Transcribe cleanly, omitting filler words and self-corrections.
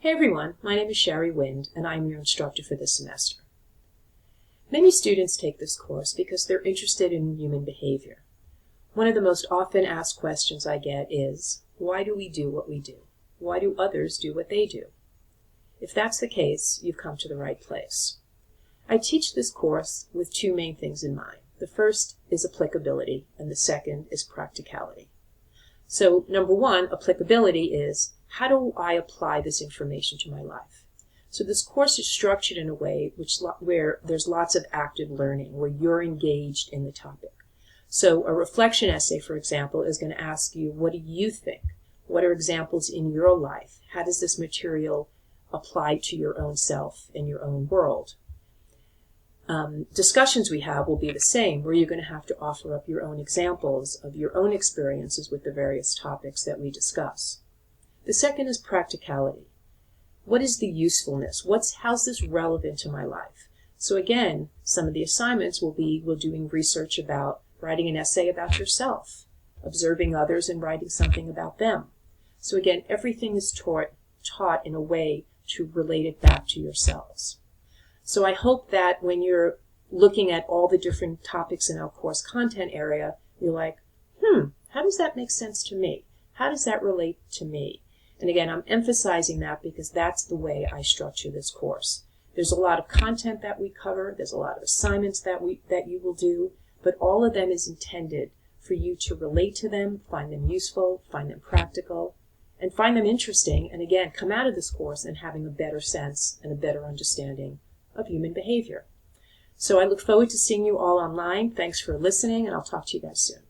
Hey everyone, my name is Sherry Wind, and I'm your instructor for this semester. Many students take this course because they're interested in human behavior. One of the most often asked questions I get is, why do we do what we do? Why do others do what they do? If that's the case, you've come to the right place. I teach this course with two main things in mind. The first is applicability, and the second is practicality. So, number one, applicability is, how do I apply this information to my life? So this course is structured in a way where there's lots of active learning, where you're engaged in the topic. So a reflection essay, for example, is going to ask you, what do you think? What are examples in your life? How does this material apply to your own self and your own world? Discussions we have will be the same, where you're going to have to offer up your own examples of your own experiences with the various topics that we discuss. The second is practicality. What is the usefulness? How's this relevant to my life? So again, some of the assignments will be doing research about writing an essay about yourself, observing others and writing something about them. So again, everything is taught in a way to relate it back to yourselves. So I hope that when you're looking at all the different topics in our course content area, you're like, how does that make sense to me? How does that relate to me? And again, I'm emphasizing that because that's the way I structure this course. There's a lot of content that we cover, there's a lot of assignments that you will do, but all of them is intended for you to relate to them, find them useful, find them practical, and find them interesting, and again, come out of this course and having a better sense and a better understanding of human behavior. So I look forward to seeing you all online. Thanks for listening, and I'll talk to you guys soon.